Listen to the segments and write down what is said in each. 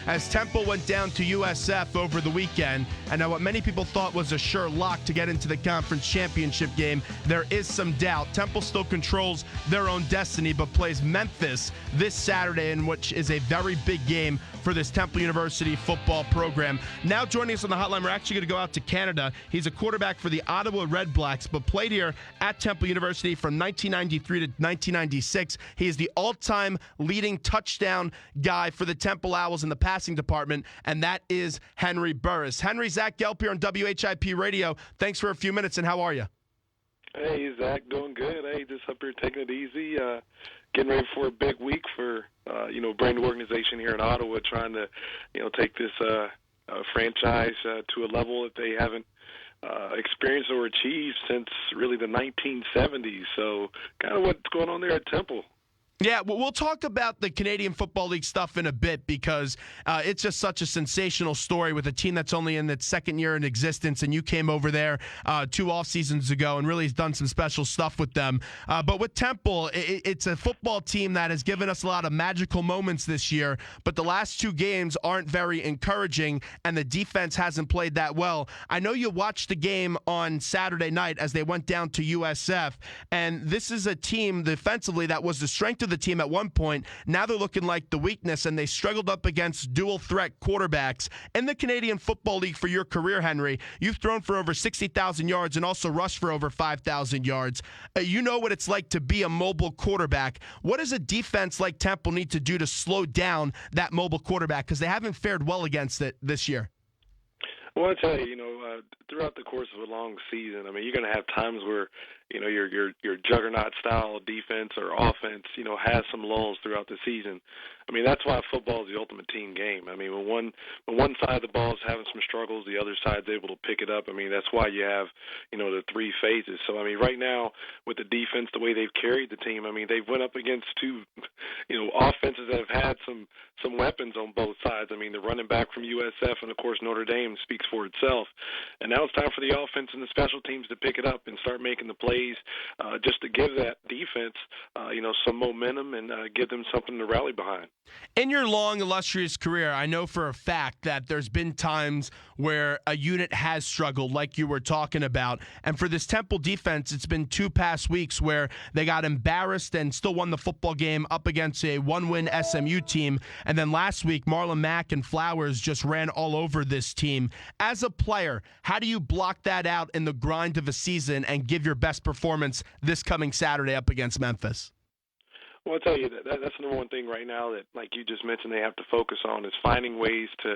as Temple went down to USF over the weekend. And now what many people thought was a sure lock to get into the conference championship game, there is some doubt. Temple still controls their own destiny, but plays Memphis this Saturday, in which is a very big game for this Temple University football program. Now joining us on the hotline, we're actually going to go out to Canada. He's a quarterback for the Ottawa Red Blacks, but played here at Temple University from 1993 to 1996. He is the all-time leading touchdown guy for the Temple Owls in the passing department, and that is Henry Burris. Henry, Zach Gelb here on WHIP Radio. Thanks for a few minutes, and how are you? Hey, Zach, doing good. Hey, just up here taking it easy, getting ready for a big week for, brand new organization here in Ottawa, trying to, take this franchise to a level that they haven't experienced or achieved since really the 1970s. So kind of what's going on there at Temple. Yeah, well, we'll talk about the Canadian Football League stuff in a bit because it's just such a sensational story with a team that's only in its second year in existence, and you came over there 2 off seasons ago and really has done some special stuff with them. But with Temple, it's a football team that has given us a lot of magical moments this year, but the last 2 games aren't very encouraging, and the defense hasn't played that well. I know you watched the game on Saturday night as they went down to USF, and this is a team defensively that was the strength of the team at one point. Now they're looking like the weakness, and they struggled up against dual threat quarterbacks. In the Canadian Football League for your career, Henry, you've thrown for over 60,000 yards and also rushed for over 5,000 yards. You know what it's like to be a mobile quarterback. What does a defense like Temple need to do to slow down that mobile quarterback? Because they haven't fared well against it this year. Well, I tell you, throughout the course of a long season, I mean, you're going to have times where, your juggernaut style defense or offense, has some lulls throughout the season. I mean, that's why football is the ultimate team game. I mean, when one side of the ball is having some struggles, the other side's able to pick it up. I mean, that's why you have, the 3 phases. So, I mean, right now with the defense, the way they've carried the team, I mean, they've went up against 2, offenses that have had some weapons on both sides. I mean, the running back from USF and, of course, Notre Dame speaks for itself. And now it's time for the offense and the special teams to pick it up and start making the plays just to give that defense, some momentum and give them something to rally behind. In your long, illustrious career, I know for a fact that there's been times where a unit has struggled, like you were talking about. And for this Temple defense, it's been 2 past weeks where they got embarrassed and still won the football game up against a 1-win SMU team. And then last week, Marlon Mack and Flowers just ran all over this team. As a player, how do you block that out in the grind of a season and give your best performance this coming Saturday up against Memphis? Well, I'll tell you that's the number one thing right now that, like you just mentioned, they have to focus on is finding ways to,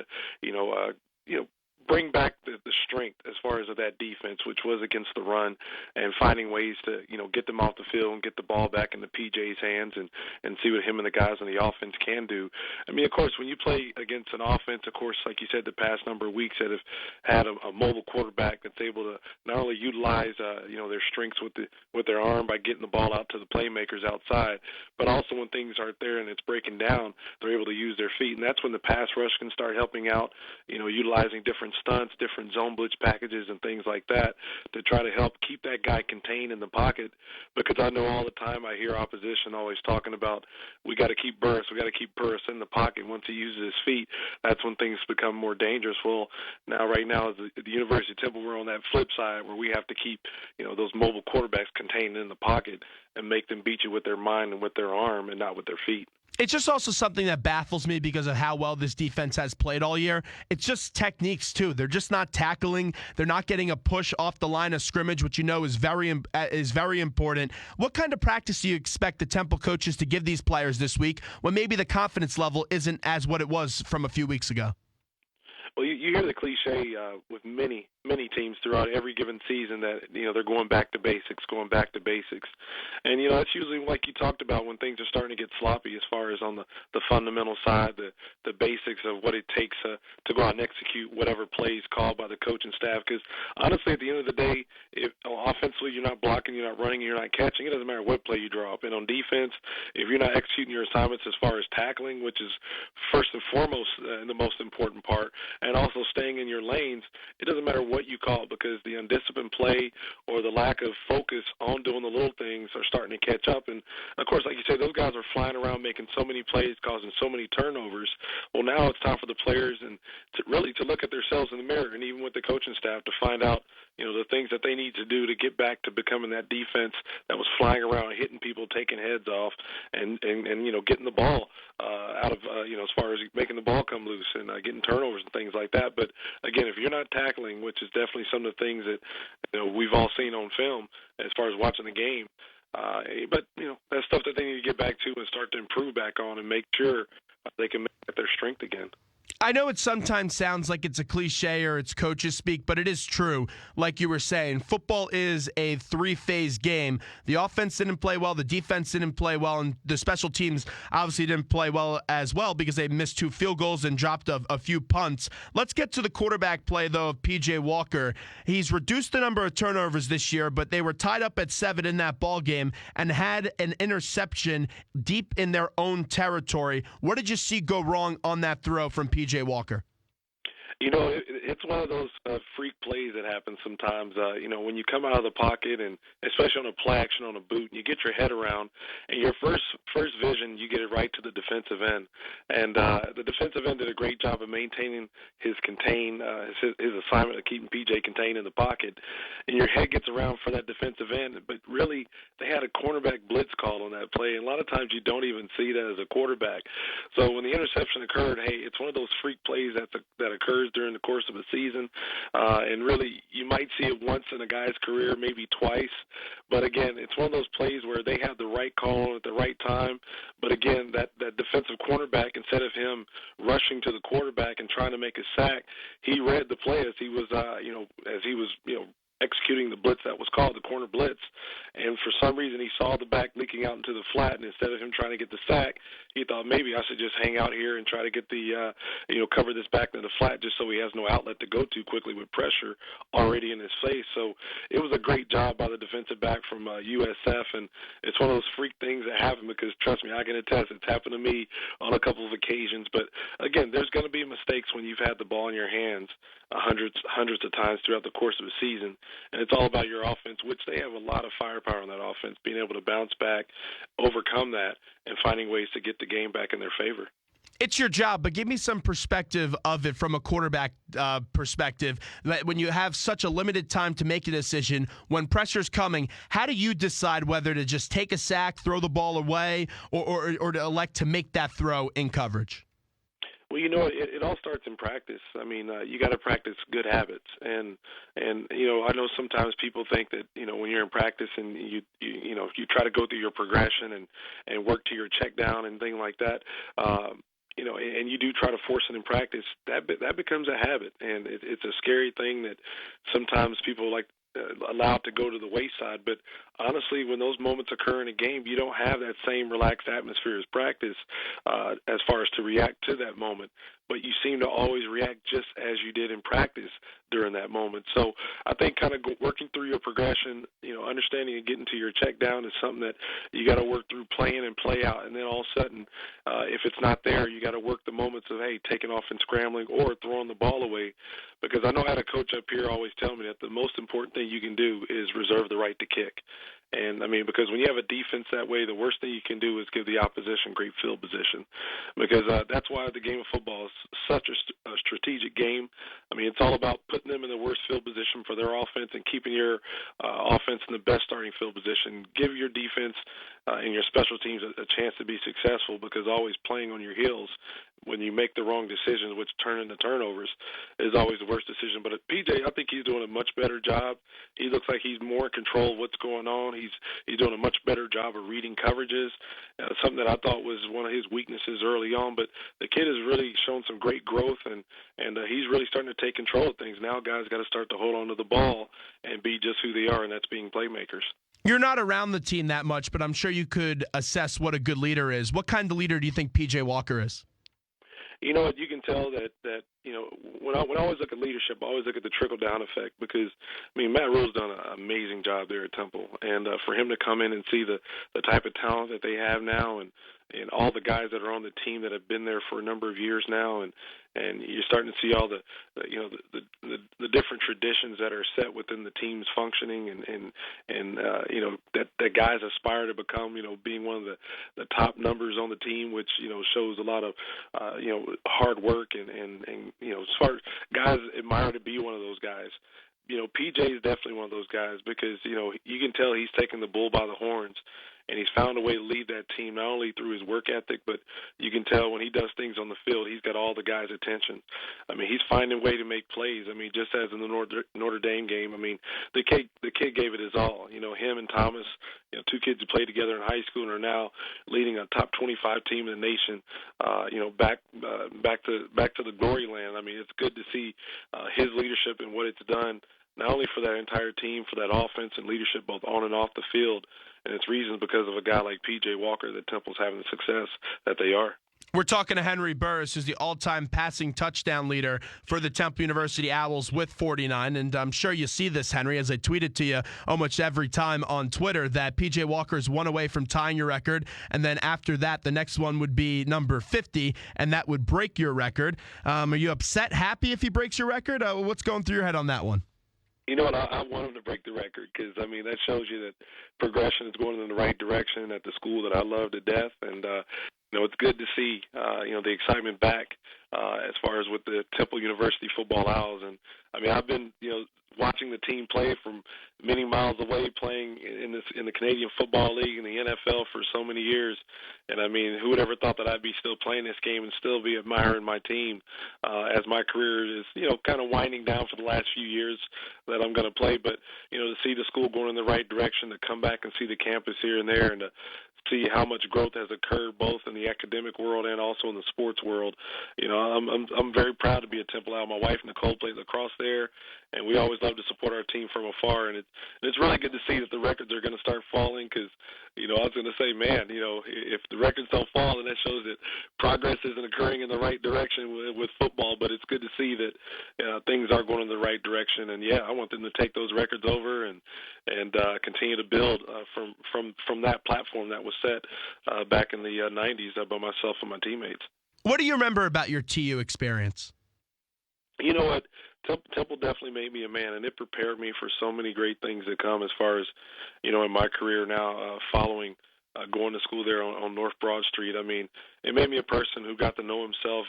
bring back the strength as far as of that defense, which was against the run, and finding ways to, get them off the field and get the ball back into PJ's hands and see what him and the guys on the offense can do. I mean, of course, when you play against an offense, of course, like you said, the past number of weeks that have had a mobile quarterback that's able to not only utilize, their strengths with their arm by getting the ball out to the playmakers outside, but also when things aren't there and it's breaking down, they're able to use their feet. And that's when the pass rush can start helping out, utilizing different stunts, different zone blitz packages and things like that to try to help keep that guy contained in the pocket, because I know all the time I hear opposition always talking about we got to keep Burris in the pocket. Once he uses his feet, that's when things become more dangerous. Well, right now at the University of Temple, we're on that flip side where we have to keep those mobile quarterbacks contained in the pocket and make them beat you with their mind and with their arm and not with their feet. It's just also something that baffles me because of how well this defense has played all year. It's just techniques, too. They're just not tackling. They're not getting a push off the line of scrimmage, which is very important. What kind of practice do you expect the Temple coaches to give these players this week when maybe the confidence level isn't as what it was from a few weeks ago? Well, you hear the cliche with many teams throughout every given season that, they're going back to basics. And, that's usually like you talked about when things are starting to get sloppy as far as on the fundamental side, the basics of what it takes to go out and execute whatever plays called by the coaching staff. Because, honestly, at the end of the day, if offensively you're not blocking, you're not running, you're not catching, it doesn't matter what play you draw up. And on defense, if you're not executing your assignments as far as tackling, which is first and foremost the most important part, and also staying in your lanes, it doesn't matter what you call it, because the undisciplined play or the lack of focus on doing the little things are starting to catch up. And, of course, like you say, those guys are flying around making so many plays, causing so many turnovers. Well, now it's time for the players and to look at themselves in the mirror, and even with the coaching staff, to find out, the things that they need to do to get back to becoming that defense that was flying around, hitting people, taking heads off, and getting the ball out of, as far as making the ball come loose and getting turnovers and things like that. But, again, if you're not tackling, which is definitely some of the things that we've all seen on film as far as watching the game, but, that's stuff that they need to get back to and start to improve back on and make sure they can make that their strength again. I know it sometimes sounds like it's a cliche or it's coaches speak, but it is true. Like you were saying, football is a three-phase game. The offense didn't play well, the defense didn't play well, and the special teams obviously didn't play well as well because they missed 2 field goals and dropped a few punts. Let's get to the quarterback play, though, of P.J. Walker. He's reduced the number of turnovers this year, but they were tied up at 7 in that ball game and had an interception deep in their own territory. What did you see go wrong on that throw from P.J. Walker? It's one of those freak plays that happens sometimes. When you come out of the pocket, and especially on a play action on a boot, and you get your head around, and your first vision, you get it right to the defensive end. And the defensive end did a great job of maintaining his assignment of keeping PJ contained in the pocket. And your head gets around for that defensive end, but really they had a cornerback blitz call on that play, and a lot of times you don't even see that as a quarterback. So when the interception occurred, it's one of those freak plays that occurs during the course of a season, and really you might see it once in a guy's career, maybe twice, but again, it's one of those plays where they have the right call at the right time, but again, that defensive cornerback, instead of him rushing to the quarterback and trying to make a sack, he read the play as he was executing the blitz that was called, the corner blitz, and for some reason he saw the back leaking out into the flat, and instead of him trying to get the sack, he thought maybe I should just hang out here and try to get the cover this back into the flat just so he has no outlet to go to quickly with pressure already in his face. So it was a great job by the defensive back from USF, and it's one of those freak things that happen because, trust me, I can attest, it's happened to me on a couple of occasions. But again, there's going to be mistakes when you've had the ball in your hands hundreds of times throughout the course of a season, and it's all about your offense, which they have a lot of firepower on that offense, being able to bounce back, overcome that, and finding ways to get the game back in their favor. It's your job, but give me some perspective of it from a quarterback perspective. When you have such a limited time to make a decision, when pressure's coming, how do you decide whether to just take a sack, throw the ball away, or to elect to make that throw in coverage? Well, it all starts in practice. I mean, you got to practice good habits, and I know sometimes people think that when you're in practice and you try to go through your progression and work to your check down and things like that, and you do try to force it in practice, that becomes a habit, and it's a scary thing that sometimes people allow it to go to the wayside. But honestly, when those moments occur in a game, you don't have that same relaxed atmosphere as practice as far as to react to that moment. But you seem to always react just as you did in practice during that moment. So I think kind of working through your progression, understanding and getting to your check down is something that you got to work through playing and play out. And then all of a sudden, if it's not there, you got to work the moments of, taking off and scrambling or throwing the ball away. Because I know I had a coach up here always tell me that the most important thing you can do is reserve the right to kick. And, because when you have a defense that way, the worst thing you can do is give the opposition great field position, because that's why the game of football is such a strategic game. It's all about putting them in the worst field position for their offense and keeping your offense in the best starting field position. Give your defense and your special teams a chance to be successful, because always playing on your heels when you make the wrong decisions, which turn into turnovers, is always the worst decision. But at PJ, I think he's doing a much better job. He looks like he's more in control of what's going on. He's doing a much better job of reading coverages, something that I thought was one of his weaknesses early on. But the kid has really shown some great growth, and he's really starting to take control of things. Now guys got to start to hold on to the ball and be just who they are, and that's being playmakers. You're not around the team that much, but I'm sure you could assess what a good leader is. What kind of leader do you think P.J. Walker is? You can tell that when I always look at leadership, I always look at the trickle-down effect, because, Matt Rule's done an amazing job there at Temple, and for him to come in and see the type of talent that they have now and and all the guys that are on the team that have been there for a number of years now, and you're starting to see all the different traditions that are set within the team's functioning, and that guys aspire to become, being one of the top numbers on the team, which shows a lot of hard work, and as far as guys admire to be one of those guys. PJ is definitely one of those guys because, you can tell he's taking the bull by the horns, and he's found a way to lead that team not only through his work ethic, but you can tell when he does things on the field, he's got all the guys' attention. I mean, he's finding a way to make plays. I mean, just as in the Notre Dame game, I mean, the kid gave it his all. Him and Thomas, two kids who played together in high school and are now leading a top 25 team in the nation, back to the glory land. I mean, it's good to see his leadership and what it's done, not only for that entire team, for that offense and leadership both on and off the field, and it's reasons because of a guy like P.J. Walker that Temple's having the success that they are. We're talking to Henry Burris, who's the all-time passing touchdown leader for the Temple University Owls with 49. And I'm sure you see this, Henry, as I tweeted to you almost every time on Twitter, that P.J. Walker is one away from tying your record. And then after that, the next one would be number 50, and that would break your record. Are you upset, happy if he breaks your record? What's going through your head on that one? You know what? I want him to break the record because, I mean, that shows you that progression is going in the right direction at the school that I love to death. And, it's good to see, the excitement back as far as with the Temple University football Owls. And, I mean, I've been, watching the team play from many miles away, playing in the Canadian Football League and the NFL for so many years. And, I mean, who would ever thought that I'd be still playing this game and still be admiring my team as my career is, kind of winding down for the last few years that I'm going to play. But, to see the school going in the right direction, to come back and see the campus here and there, and to see how much growth has occurred both in the academic world and also in the sports world. I'm very proud to be a Temple Owl. My wife Nicole played lacrosse there, and we always love to support our team from afar. And it's really good to see that the records are going to start falling because, I was going to say, man, if the records don't fall, then that shows that progress isn't occurring in the right direction with football. But it's good to see that things are going in the right direction. And, yeah, I want them to take those records over and continue to build from that platform that was set back in the 90s by myself and my teammtes. What do you remember about your TU experience? You know what? Temple definitely made me a man, and it prepared me for so many great things that come as far as, in my career now following going to school there on North Broad Street. I mean, it made me a person who got to know himself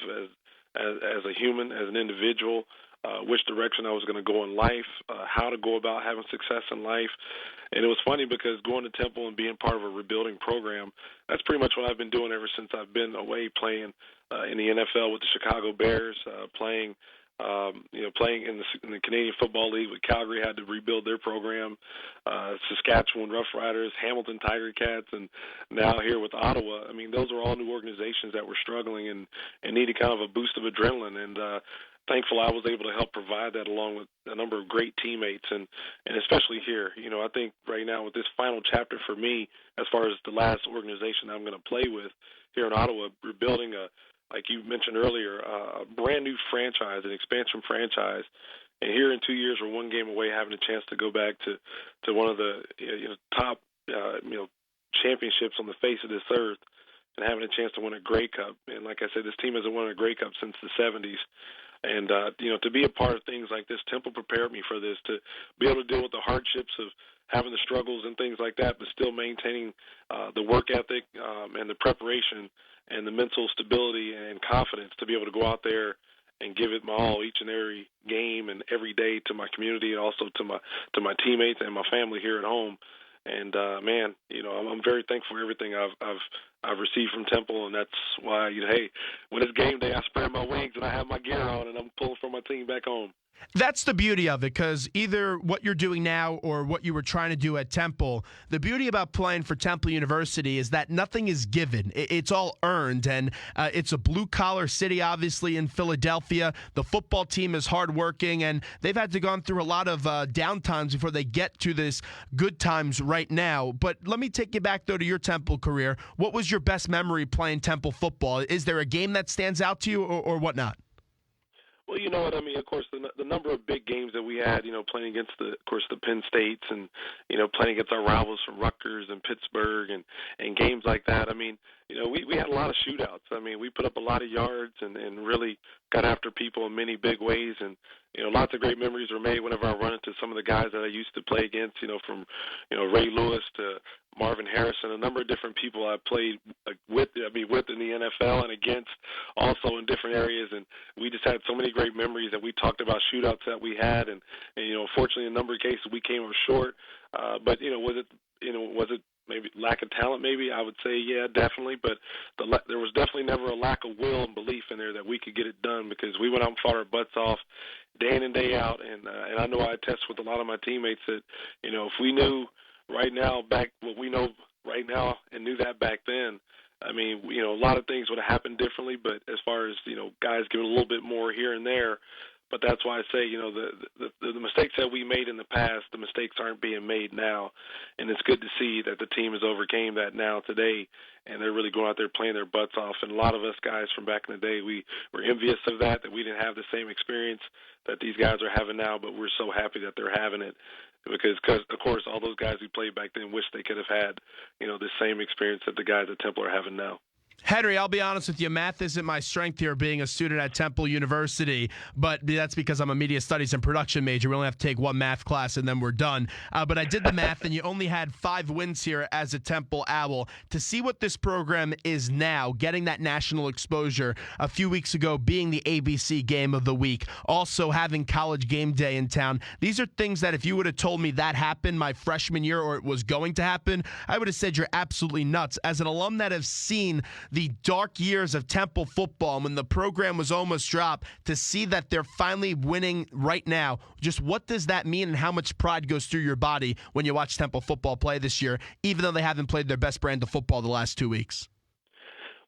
as a human, as an individual, which direction I was going to go in life, how to go about having success in life. And it was funny because going to Temple and being part of a rebuilding program, that's pretty much what I've been doing ever since I've been away playing in the NFL with the Chicago Bears, playing in the Canadian Football League with Calgary, had to rebuild their program, Saskatchewan Rough Riders, Hamilton Tiger Cats, and now here with Ottawa. I mean, those are all new organizations that were struggling and needed kind of a boost of adrenaline. And thankful I was able to help provide that along with a number of great teammates, and especially here. I think right now with this final chapter for me, as far as the last organization I'm going to play with here in Ottawa, we're building like you mentioned earlier, a brand new franchise, an expansion franchise. And here in 2 years, we're one game away having a chance to go back to one of the top championships on the face of this earth, and having a chance to win a Grey Cup. And like I said, this team hasn't won a Grey Cup since the 70s. And, to be a part of things like this, Temple prepared me for this, to be able to deal with the hardships of having the struggles and things like that, but still maintaining the work ethic and the preparation and the mental stability and confidence to be able to go out there and give it my all each and every game and every day to my community and also to my teammates and my family here at home. And man, I'm very thankful for everything I've received from Temple, and that's why hey, when it's game day, I spread my wings and I have my gear on and I'm pulling for my team back home. That's the beauty of it, because either what you're doing now or what you were trying to do at Temple, the beauty about playing for Temple University is that nothing is given. It's all earned, and it's a blue-collar city, obviously, in Philadelphia. The football team is hardworking, and they've had to go through a lot of downtimes before they get to this good times right now. But let me take you back, though, to your Temple career. What was your best memory playing Temple football? Is there a game that stands out to you or whatnot? Well, you know what I mean. Of course, the number of big games that we had, playing against the Penn States, and playing against our rivals from Rutgers and Pittsburgh, and games like that. I mean, we had a lot of shootouts. I mean, we put up a lot of yards and really got after people in many big ways, and lots of great memories were made whenever I run into some of the guys that I used to play against. From Ray Lewis to Marvin Harrison, a number of different people I played with in the NFL and against, also in different areas, and we just had so many great memories that we talked about shootouts that we had, and fortunately, in a number of cases we came up short. But was it maybe lack of talent? Maybe I would say, yeah, definitely. But there was definitely never a lack of will and belief in there that we could get it done, because we went out and fought our butts off day in and day out. And I know I attest with a lot of my teammates that if we knew right now what we know right now and knew that back then, I mean, a lot of things would have happened differently. But as far as guys giving a little bit more here and there. But that's why I say, the mistakes that we made in the past, the mistakes aren't being made now. And it's good to see that the team has overcame that now today, and they're really going out there playing their butts off. And a lot of us guys from back in the day, we were envious of that we didn't have the same experience that these guys are having now, but we're so happy that they're having it. Because, of course, all those guys who played back then wish they could have had, the same experience that the guys at Temple are having now. Henry, I'll be honest with you, math isn't my strength here being a student at Temple University, but that's because I'm a media studies and production major. We only have to take one math class and then we're done. But I did the math, and you only had 5 wins here as a Temple Owl. To see what this program is now, getting that national exposure a few weeks ago, being the ABC game of the week, also having College Game Day in town, these are things that if you would have told me that happened my freshman year or it was going to happen, I would have said you're absolutely nuts. As an alum that has seen the dark years of Temple football, when the program was almost dropped, to see that they're finally winning right now, just what does that mean, and how much pride goes through your body when you watch Temple football play this year, even though they haven't played their best brand of football the last 2 weeks?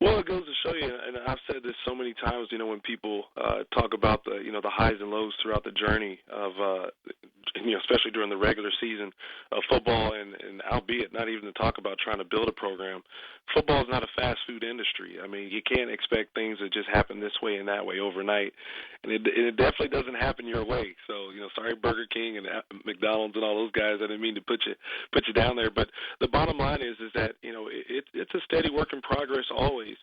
Well, it goes to show you, and I've said this so many times, when people talk about the highs and lows throughout the journey of, especially during the regular season of football, and albeit not even to talk about trying to build a program. Football is not a fast food industry. I mean, you can't expect things to just happen this way and that way overnight, and it definitely doesn't happen your way. So, sorry, Burger King and McDonald's and all those guys. I didn't mean to put you down there, but the bottom line is that it's a steady work in progress always.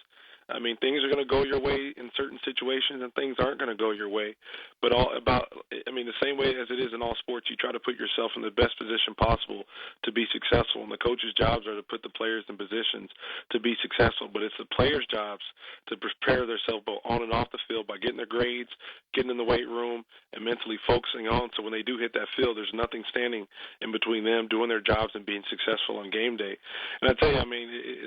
I mean, things are going to go your way in certain situations, and things aren't going to go your way. But the same way as it is in all sports, you try to put yourself in the best position possible to be successful. And the coaches' jobs are to put the players in positions to be successful. But it's the players' jobs to prepare themselves both on and off the field by getting their grades, getting in the weight room, and mentally focusing on. So when they do hit that field, there's nothing standing in between them doing their jobs and being successful on game day. And I tell you,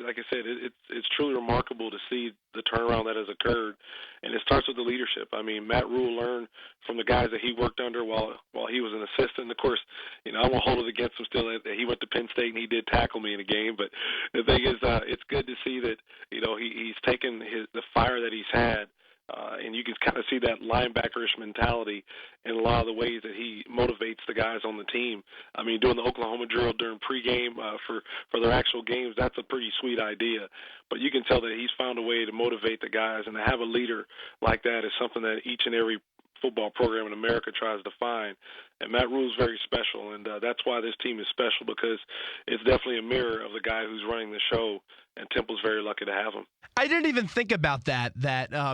like I said, it's truly remarkable to see the turnaround that has occurred, and it starts with the leadership. I mean, Matt Rule learned from the guys that he worked under while he was an assistant. Of course, I won't hold it against him still that he went to Penn State and he did tackle me in a game. But the thing is, it's good to see that he's taken the fire that he's had. And you can kind of see that linebackerish mentality in a lot of the ways that he motivates the guys on the team. I mean, doing the Oklahoma drill during pregame for their actual games, that's a pretty sweet idea. But you can tell that he's found a way to motivate the guys, and to have a leader like that is something that each and every football program in America tries to find. And Matt Rule's very special, and that's why this team is special, because it's definitely a mirror of the guy who's running the show, and Temple's very lucky to have him. I didn't even think about that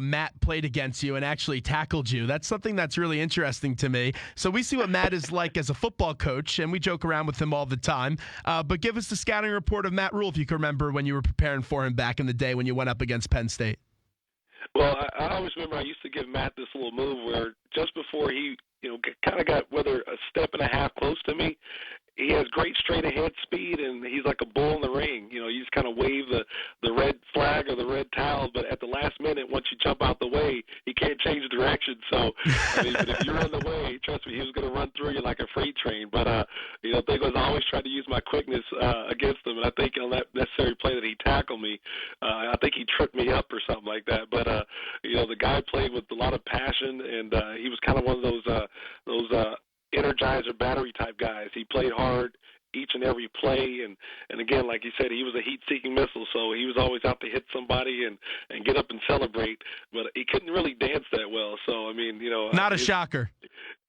Matt played against you and actually tackled you. That's something that's really interesting to me. So we see what Matt is like as a football coach, and we joke around with him all the time. But give us the scouting report of Matt Rule, if you can remember when you were preparing for him back in the day when you went up against Penn State. Well, I always remember I used to give Matt this little move where just before he kind of got whether a step and a half close to me, he has great straight-ahead speed, and he's like a bull in the ring. You just kind of wave the red flag or the red towel, but at the last minute, once you jump out the way, he can't change direction. So, but if you're in the way, trust me, he was going to run through you like a freight train. But, the thing was, I always tried to use my quickness against him, and I think on that necessary play that he tackled me, I think he tripped me up or something like that. But, the guy played with a lot of passion, and he was kind of one of those Energizer battery type guys. He played hard, each and every play. And again, like you said, he was a heat-seeking missile, so he was always out to hit somebody and get up and celebrate. But he couldn't really dance that well. So, I mean, Not a shocker.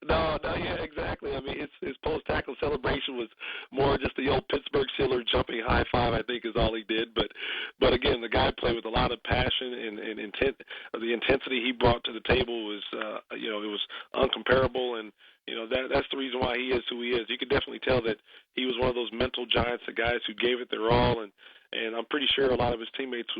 No, yeah, exactly. I mean, his post-tackle celebration was more just the old Pittsburgh Steelers jumping high five, I think, is all he did. But again, the guy played with a lot of passion and intent. The intensity he brought to the table was, it was uncomparable. And that's the reason why he is who he is. You could definitely tell that he was one of those mental giants, the guys who gave it their all. And I'm pretty sure a lot of his teammates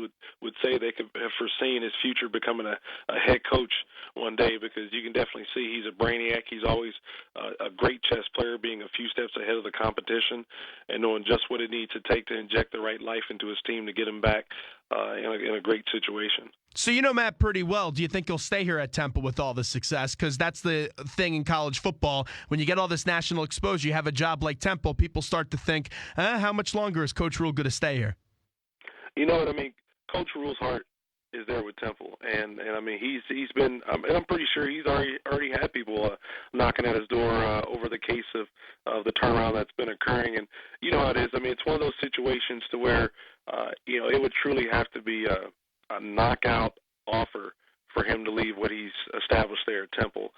would say they could have foreseen his future becoming a head coach one day, because you can definitely see he's a brainiac. He's always a great chess player, being a few steps ahead of the competition and knowing just what it needs to take to inject the right life into his team to get him back in a great situation. So you know Matt pretty well. Do you think he'll stay here at Temple with all this success? Because that's the thing in college football. When you get all this national exposure, you have a job like Temple, people start to think, how much longer is Coach Rule going to stay here? You know what I mean? Coach Rule's heart is there with Temple, and I mean he's been, and I'm pretty sure he's already had people knocking at his door over the case of the turnaround that's been occurring, and you know how it is. I mean, it's one of those situations to where it would truly have to be a knockout offer for him to leave what he's established there at Temple.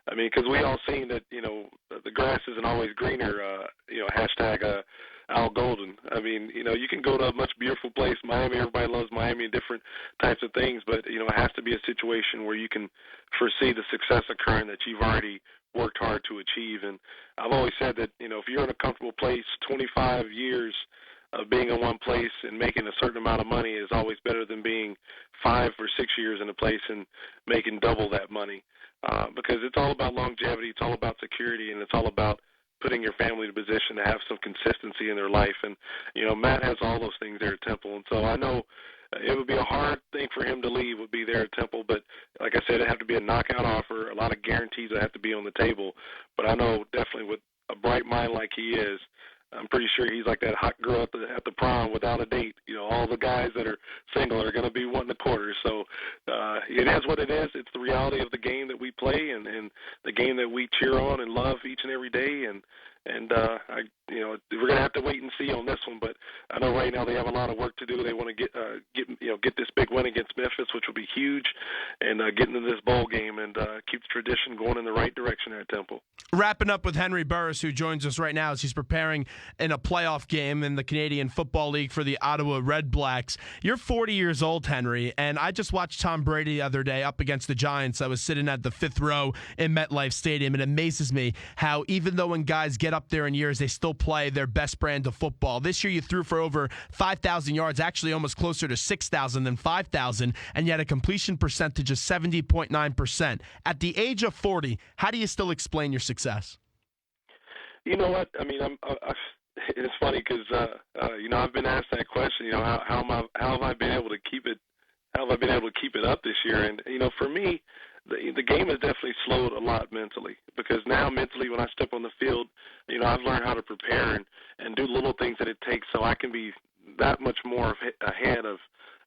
I mean, because we all seen that the grass isn't always greener. Hashtag Al Golden. I mean, you can go to a much beautiful place, Miami. Everybody loves Miami and different types of things, but it has to be a situation where you can foresee the success occurring that you've already worked hard to achieve. And I've always said that if you're in a comfortable place, 25 years of being in one place and making a certain amount of money is always better than being 5 or 6 years in a place and making double that money. Because it's all about longevity, it's all about security, and it's all about putting your family in a position to have some consistency in their life. And, Matt has all those things there at Temple. And so I know it would be a hard thing for him to leave, would be there at Temple. But like I said, it'd have to be a knockout offer, a lot of guarantees that have to be on the table. But I know definitely with a bright mind like he is, I'm pretty sure he's like that hot girl at the prom without a date. All the guys that are single are going to be wanting a quarter. So it is what it is. It's the reality of the game that we play and the game that we cheer on and love each and every day. And we're going to have to wait and see on this one. But I know right now they have a lot of work to do. They want to get this big win against Memphis, which will be huge, and get into this bowl game and keep the tradition going in the right direction there at Temple. Wrapping up with Henry Burris, who joins us right now as he's preparing in a playoff game in the Canadian Football League for the Ottawa Red Blacks. You're 40 years old, Henry, and I just watched Tom Brady the other day up against the Giants. I was sitting at the 5th row in MetLife Stadium, and it amazes me how even though when guys get up there in years, they still play their best brand of football. This year you threw for over 5,000 yards, actually almost closer to 6,000 than 5,000, and yet a completion percentage of 70.9%. At the age of 40, how do you still explain your success? You know what? I mean, it's funny because I've been asked that question. How have I been able to keep it? How have I been able to keep it up this year? And for me, the game has definitely slowed a lot mentally, because now mentally when I step on the field, I've learned how to prepare and do little things that it takes so I can be that much more ahead of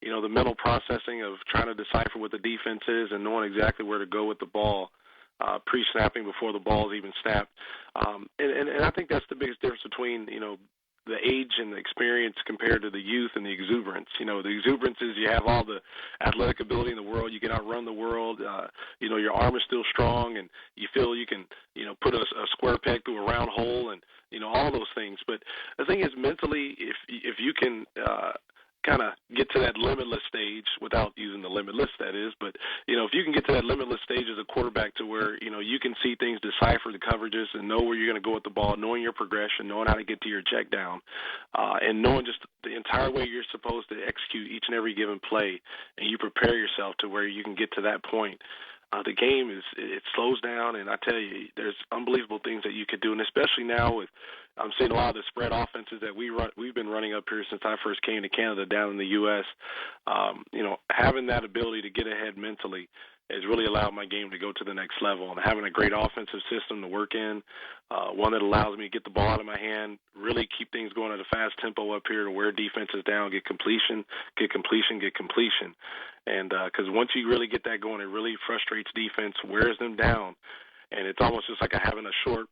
the mental processing of trying to decipher what the defense is and knowing exactly where to go with the ball. Pre-snapping before the ball is even snapped. And I think that's the biggest difference between, the age and the experience compared to the youth and the exuberance. The exuberance is you have all the athletic ability in the world. You can outrun the world. Your arm is still strong, and you feel you can, put a square peg through a round hole and, all those things. But the thing is, mentally, if you can kind of get to that limitless stage, without using the limitless, that is, but if you can get to that limitless stage as a quarterback to where you can see things, decipher the coverages, and know where you're going to go with the ball, knowing your progression, knowing how to get to your check down, and knowing just the entire way you're supposed to execute each and every given play, and you prepare yourself to where you can get to that point. The game it slows down, and I tell you, there's unbelievable things that you could do, and especially now with I'm seeing a lot of the spread offenses that we've been running up here since I first came to Canada down in the U.S. Having that ability to get ahead mentally has really allowed my game to go to the next level. And having a great offensive system to work in, one that allows me to get the ball out of my hand, really keep things going at a fast tempo up here to wear defenses down, get completion. And because once you really get that going, it really frustrates defense, wears them down, and it's almost just like having a short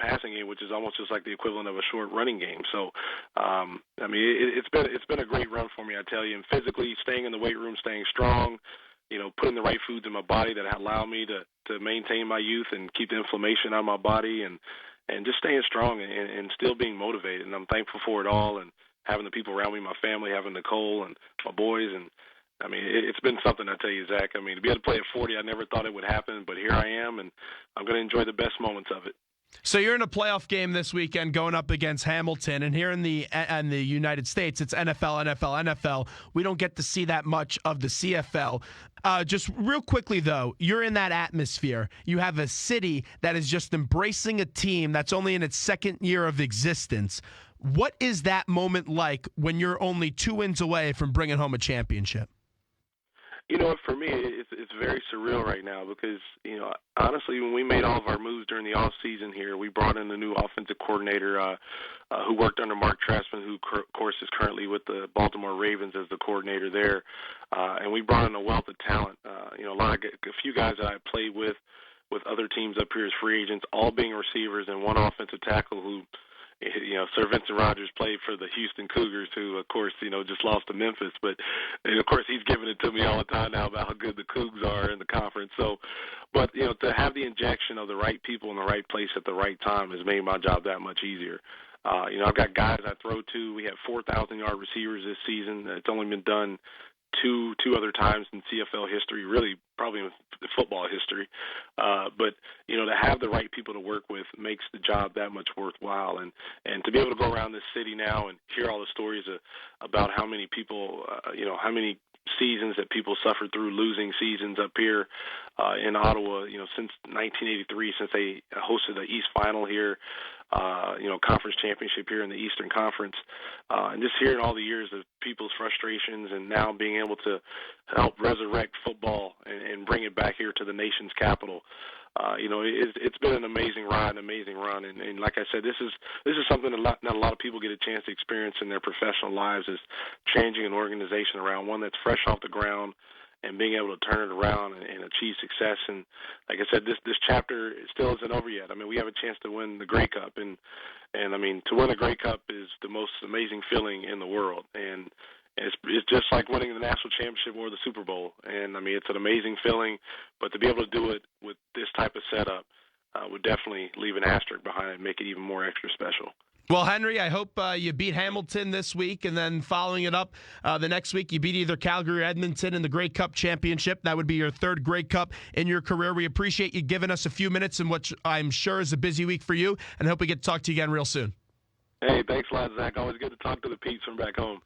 passing game, which is almost just like the equivalent of a short running game. So, I mean, it's been a great run for me, I tell you. And physically, staying in the weight room, staying strong, putting the right foods in my body that allow me to maintain my youth and keep the inflammation out of my body, and just staying strong and still being motivated. And I'm thankful for it all, and having the people around me, my family, having Nicole and my boys. And, I mean, it's been something, I tell you, Zach. I mean, to be able to play at 40, I never thought it would happen, but here I am, and I'm going to enjoy the best moments of it. So you're in a playoff game this weekend going up against Hamilton, and here in the United States, it's NFL, NFL, NFL. We don't get to see that much of the CFL. Just real quickly, though, you're in that atmosphere. You have a city that is just embracing a team that's only in its second year of existence. What is that moment like when you're only 2 wins away from bringing home a championship? You know what, for me, it's very surreal right now because, honestly, when we made all of our moves during the off season here, we brought in a new offensive coordinator who worked under Mark Trestman, who, of course, is currently with the Baltimore Ravens as the coordinator there. And we brought in a wealth of talent. A few guys that I played with other teams up here as free agents, all being receivers, and one offensive tackle who, Sir Vincent Rogers played for the Houston Cougars, who, of course, just lost to Memphis. But, of course, he's giving it to me all the time now about how good the Cougs are in the conference. So, but, to have the injection of the right people in the right place at the right time has made my job that much easier. I've got guys I throw to. We have 4,000-yard receivers this season. It's only been done two other times in CFL history, really probably in football history. But, to have the right people to work with makes the job that much worthwhile. And to be able to go around this city now and hear all the stories about how many people, how many seasons that people suffered through, losing seasons up here in Ottawa, since 1983, since they hosted the East Final here, conference championship here in the Eastern Conference, and just hearing all the years of people's frustrations and now being able to help resurrect football and bring it back here to the nation's capital. It's been an amazing ride, an amazing run, and like I said, this is something that not a lot of people get a chance to experience in their professional lives, is changing an organization around, one that's fresh off the ground and being able to turn it around and achieve success. And like I said, this chapter still isn't over yet. I mean, we have a chance to win the Grey Cup, and I mean, to win a Grey Cup is the most amazing feeling in the world, and it's just like winning the national championship or the Super Bowl. And I mean, it's an amazing feeling, but to be able to do it with this type of setup would definitely leave an asterisk behind it and make it even more extra special. Well, Henry, I hope you beat Hamilton this week, and then following it up the next week, you beat either Calgary or Edmonton in the Grey Cup championship. That would be your third Grey Cup in your career. We appreciate you giving us a few minutes in what I'm sure is a busy week for you, and hope we get to talk to you again real soon. Hey, thanks a lot, Zach. Always good to talk to the Peeps from back home.